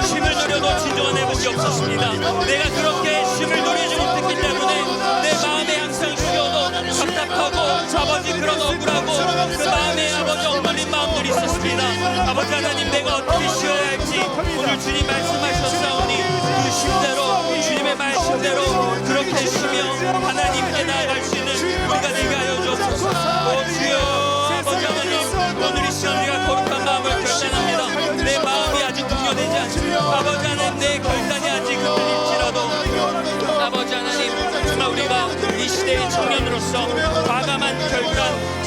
쉼을 누려도 진정한 회복이 없었습니다. 내가 그렇게 쉼을 누리지 못했기 때문에 내 마음에 항상 쉬어도 답답하고 아버지 그런 억울하고 그 마음에 아버지 엉걸린 마음들이 있었습니다. 아버지 하나님 내가 어떻게 쉬어야 할지 오늘 주님 말씀하셨사오니 그 쉼대로 주님의 말씀대로 그렇게 쉬며 하나님께 나아갈 수 있는 우리가 되게 하여 주옵소서. 오 주여 아버지 하나님 오늘 이 시간 우리가 거룩한 마음을 결단합니다. 내 마음이 아직 동요되지 않습니다. 아버지 하나님 내 결단이 아직 흔들릴지라도 아버지 하나님 정말 우리가 이 시대의 청년으로서 과감한 결단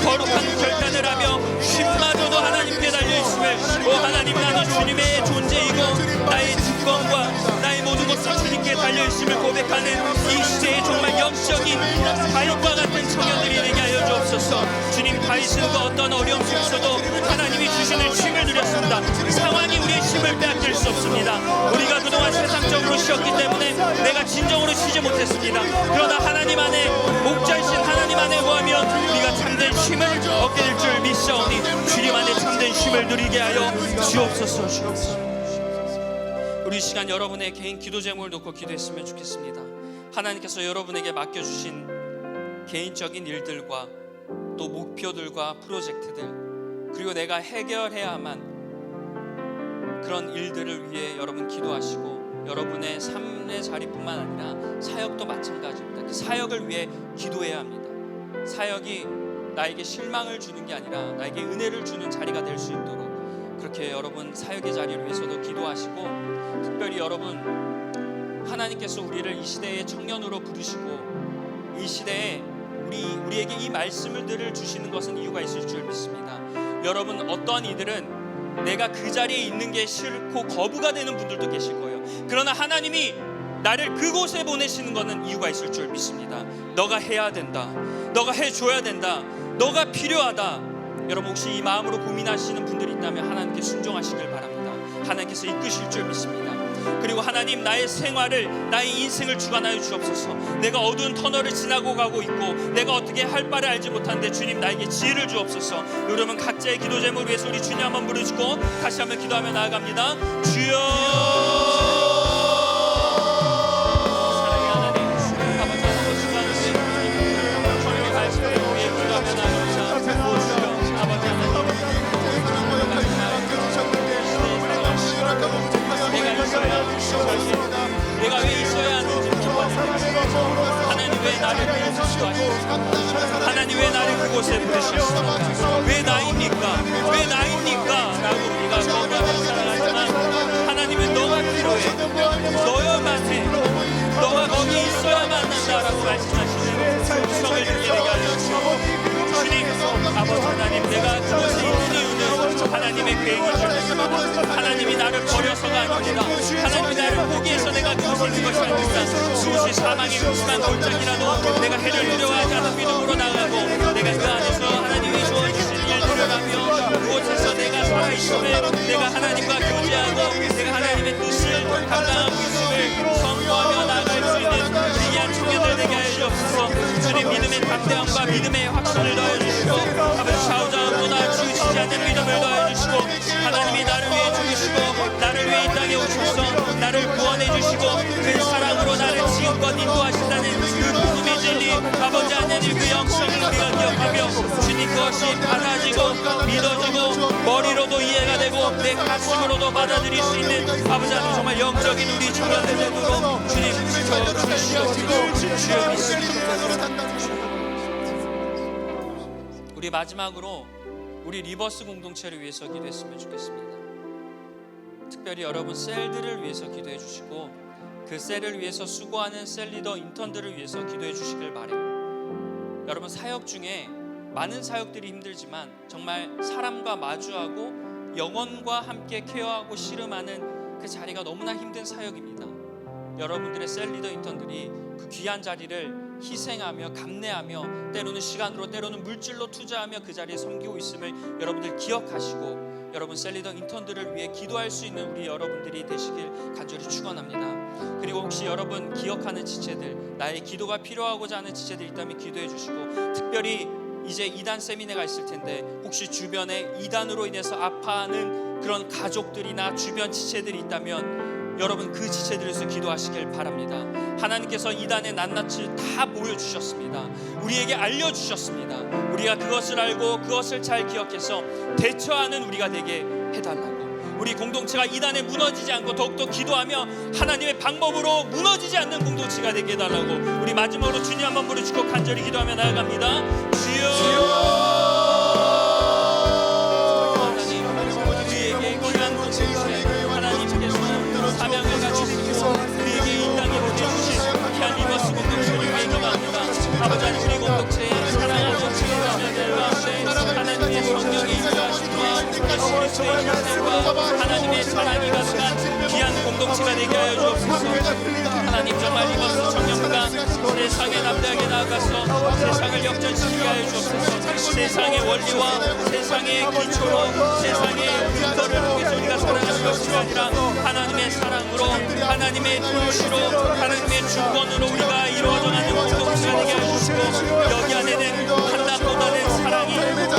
거룩한 결단을 하며 쉼마저도 하나님께 달려있음을 오 하나님 나는 주님의 존재이고 나의 주권과 나의 모든 것을 주님께 달려있음을 고백하는 이 시대의 정말 영적인 다윗과 같은 청년들이 되게 하여 주옵소서. 주님, 다윗은 그 어떤 어려움 속에서도 하나님이 주시는 쉼을 누렸습니다. 상황이 우리의 쉼을 빼앗길 수 없습니다. 우리가 그동안 세상적으로 쉬었기 때문에 내가 진정으로 쉬지 못했습니다. 그러나 하나님 안에 목자이신 하나님 안에 거하며 우리가 참된 쉼을 얻게 될 줄 믿사오니 주님 안에 참된 쉼을 누리게 하여 주옵소서. 우리 이 시간 여러분의 개인 기도 제목을 놓고 기도했으면 좋겠습니다. 하나님께서 여러분에게 맡겨주신 개인적인 일들과 또 목표들과 프로젝트들, 그리고 내가 해결해야만 그런 일들을 위해 여러분 기도하시고, 여러분의 삶의 자리뿐만 아니라 사역도 마찬가지입니다. 그 사역을 위해 기도해야 합니다. 사역이 나에게 실망을 주는 게 아니라 나에게 은혜를 주는 자리가 될 수 있도록 그렇게 여러분 사역의 자리를 위해서도 기도하시고, 특별히 여러분 하나님께서 우리를 이 시대의 청년으로 부르시고 이 시대에 우리에게 이 말씀을 주시는 것은 이유가 있을 줄 믿습니다. 여러분 어떠한 이들은 내가 그 자리에 있는 게 싫고 거부가 되는 분들도 계실 거예요. 그러나 하나님이 나를 그곳에 보내시는 것은 이유가 있을 줄 믿습니다. 너가 해야 된다, 너가 해줘야 된다, 너가 필요하다. 여러분 혹시 이 마음으로 고민하시는 분들이 있다면 하나님께 순종하시길 바랍니다. 하나님께서 이끄실 줄 믿습니다. 그리고 하나님, 나의 생활을, 나의 인생을 주관하여 주옵소서. 내가 어두운 터널을 지나고 가고 있고 내가 어떻게 할 바를 알지 못하는데 주님 나에게 지혜를 주옵소서. 여러분 각자의 기도 제목을 위해서 우리 주님 한번 부르시고 다시 한번 기도하며 나아갑니다. 주여. 내가 왜 있어야 하는지 하나님, 왜 나를 부르셨습니까? 하나님 왜 나를 그곳에 부르셨습니까? 왜 나입니까? 왜 나입니까? 라고 우리가 거듭하며 살아가지만 하나님은 너가 필요해, 너여만 해, 너가 거기 있어야만 한다라고 말씀하시는 성을 듣게 되게 하여 주시고, 주님 아버지 하나님, 내가 그곳에 있는 이유는 하나님의 계획이십니다. 하나님이 나를 버려서가 아닙니다. 하나님이 나를 포기해서 내가 그곳에 있는 것이 아닙니다. 그곳이 사망의 음침한 골짜기라도 내가 해를 두려워하지 않는 믿음으로 나가고 내가 그 안에서 하나님이 주어주신 일들을 하며 그곳에서 내가 살아있음을, 내가 하나님과 교제하고 내가 하나님의 뜻을 감당하고 있음을 선포하며 나아갈 수 있는 귀한 청년들 되게 하여 주옵소서. 주님 믿음의 담대함과 믿음의 확신을 더해주시고 아버지 좌우자우보다 치우치지 않는 믿음을 더해주시고, 하나님이 나를 위해 죽으시고 나를 위해 이 땅에 오셔서 나를 구원해주시고 그 사랑으로 나를 지금껏 인도하신다는 그 복음의 진리, 아버지 하나님 그 영성을 우리가 기억하며 주님 그것이 받아지고 믿어지고 머리로도 이해가 되고 내 가슴으로도 받아들일 수 있는 아버지 하나님 정말 영적인 우리 청년들 되도록 주님 주시옵소서. 주여 믿습니다. 우리 마지막으로 우리 리버스 공동체를 위해서 기도했으면 좋겠습니다. 특별히 여러분 셀들을 위해서 기도해 주시고 그 셀을 위해서 수고하는 셀 리더 인턴들을 위해서 기도해 주시길 바라요. 여러분 사역 중에 많은 사역들이 힘들지만 정말 사람과 마주하고 영혼과 함께 케어하고 씨름하는 그 자리가 너무나 힘든 사역입니다. 여러분들의 셀 리더 인턴들이 그 귀한 자리를 희생하며 감내하며 때로는 시간으로 때로는 물질로 투자하며 그 자리에 섬기고 있음을 여러분들 기억하시고 여러분 셀리더 인턴들을 위해 기도할 수 있는 우리 여러분들이 되시길 간절히 축원합니다. 그리고 혹시 여러분 기억하는 지체들, 나의 기도가 필요하고자 하는 지체들 있다면 기도해 주시고, 특별히 이제 이단 세미나가 있을 텐데 혹시 주변에 이단으로 인해서 아파하는 그런 가족들이나 주변 지체들이 있다면 여러분 그 지체들에서 기도하시길 바랍니다. 하나님께서 이단의 낱낱을 다 보여주셨습니다. 우리에게 알려주셨습니다. 우리가 그것을 알고 그것을 잘 기억해서 대처하는 우리가 되게 해달라고, 우리 공동체가 이단에 무너지지 않고 더욱더 기도하며 하나님의 방법으로 무너지지 않는 공동체가 되게 해달라고 우리 마지막으로 주님 한번 부르시고 간절히 기도하며 나아갑니다. 주여, 사명을 가지시고 우리에게 이 땅에 보내주신 귀한 리버스 공동체를 위해 기도합니다. 아버지 하나님, 우리 공동체에 사랑하고 치유하는 가운데 하나님의 성령의 인도하심과 그리스도의 힘과 하나님의 사랑이 가득한 귀한 공동체가 되게 하여 주옵소서. 하나님 정말 리버스 청년부가 내 세상에 담대하게 나아가서 세상을 역전시키게 하여 주옵소서. 세상의 원리와 세상의 기초로 세상의 근거를 통해서 우리가 살아가는 것이 아니라 하나님의 사랑으로 하나님의 도시로 하나님의 주권으로 우리가 이루어져가는 공동체가 되게 해주시고 여기 안에는 한낮보다는 사랑이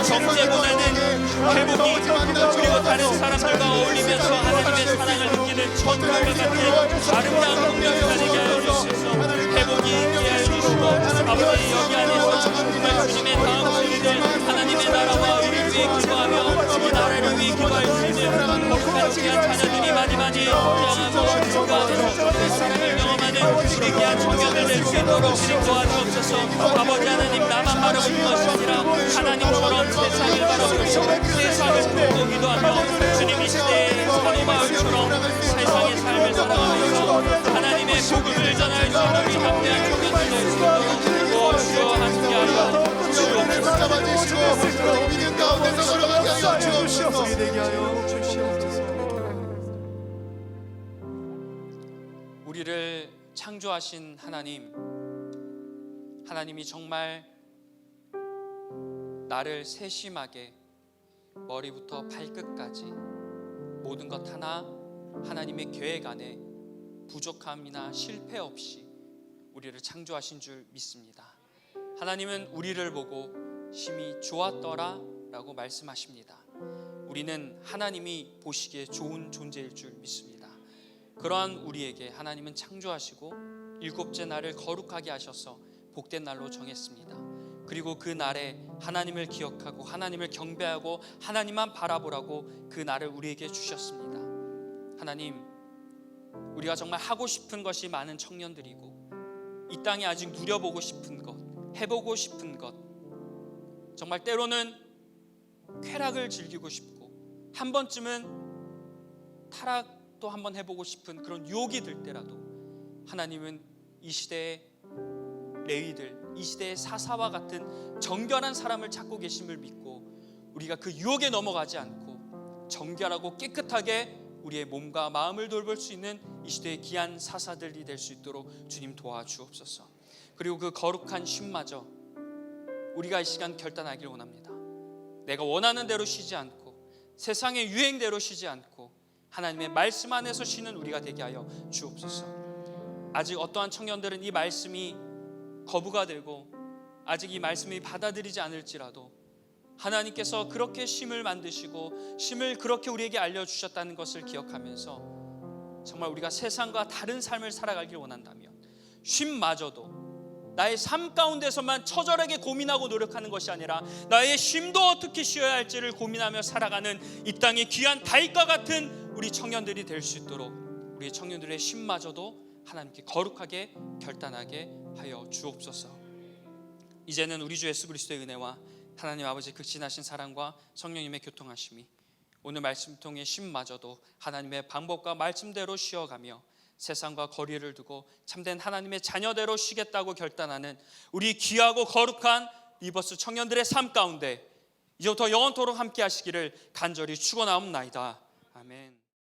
정죄보다는 회복이 그리고 다른 사람들과 어울리면서 하나님의 사랑을 느끼는 천국과 같은 아름다운 공동체가 되게 하여 주시옵소서. 회복이 있게 하여 주시고 아버지 여기 안에서 정말 주님의 다음 소리를 하나님의 나라와 의를 위해 기도하며 이 나라를 위해 기도할 수 있는 거룩한 귀한 자녀들이 많이 성장하고 증가하면서 사랑을 경험하는 우리 귀한 청년들 될 수 있도록 주님 도와주옵소서. 아버지 하나님 나만 바라보는 것이 아니라 하나님처럼 세상을 바라보고 세상을 보고 기도하며 주님 이 시대의 사도바울처럼 세상의 삶을 살아가면서 하나님의 복음을 전할 수 있는 우리 담대한 청년들 될 수 있도록 도와주시어 함께하여 주옵소서. 믿음 가운데서 걸어가게 하여 주옵소서. 우리를 창조하신 하나님이 정말 나를 세심하게 머리부터 발끝까지 모든 것 하나 하나님의 계획 안에 부족함이나 실패 없이 우리를 창조하신 줄 믿습니다. 하나님은 우리를 보고 심히 좋았더라 라고 말씀하십니다. 우리는 하나님이 보시기에 좋은 존재일 줄 믿습니다. 그러한 우리에게 하나님은 창조하시고 일곱째 날을 거룩하게 하셔서 복된 날로 정했습니다. 그리고 그 날에 하나님을 기억하고 하나님을 경배하고 하나님만 바라보라고 그 날을 우리에게 주셨습니다. 하나님, 우리가 정말 하고 싶은 것이 많은 청년들이고 이 땅에 아직 누려보고 싶은 것, 해보고 싶은 것, 정말 때로는 쾌락을 즐기고 싶고 한 번쯤은 타락도 한번 해보고 싶은 그런 유혹이 들 때라도 하나님은 이 시대의 레위들, 이 시대의 사사와 같은 정결한 사람을 찾고 계심을 믿고 우리가 그 유혹에 넘어가지 않고 정결하고 깨끗하게 우리의 몸과 마음을 돌볼 수 있는 이 시대의 귀한 사사들이 될 수 있도록 주님 도와주옵소서. 그리고 그 거룩한 쉼마저 우리가 이 시간 결단하길 원합니다. 내가 원하는 대로 쉬지 않고 세상의 유행대로 쉬지 않고 하나님의 말씀 안에서 쉬는 우리가 되게 하여 주옵소서. 아직 어떠한 청년들은 이 말씀이 거부가 되고 아직 이 말씀이 받아들이지 않을지라도 하나님께서 그렇게 쉼을 만드시고 쉼을 그렇게 우리에게 알려주셨다는 것을 기억하면서 정말 우리가 세상과 다른 삶을 살아가길 원한다면 쉼마저도 나의 삶 가운데서만 처절하게 고민하고 노력하는 것이 아니라 나의 쉼도 어떻게 쉬어야 할지를 고민하며 살아가는 이 땅의 귀한 다윗과 같은 우리 청년들이 될 수 있도록 우리 청년들의 쉼마저도 하나님께 거룩하게 결단하게 하여 주옵소서. 이제는 우리 주 예수 그리스도의 은혜와 하나님 아버지 극진하신 사랑과 성령님의 교통하심이 오늘 말씀 통해 쉼마저도 하나님의 방법과 말씀대로 쉬어가며 세상과 거리를 두고 참된 하나님의 자녀대로 쉬겠다고 결단하는 우리 귀하고 거룩한 리버스 청년들의 삶 가운데 이제부터 영원토록 함께 하시기를 간절히 축원하옵나이다. 아멘.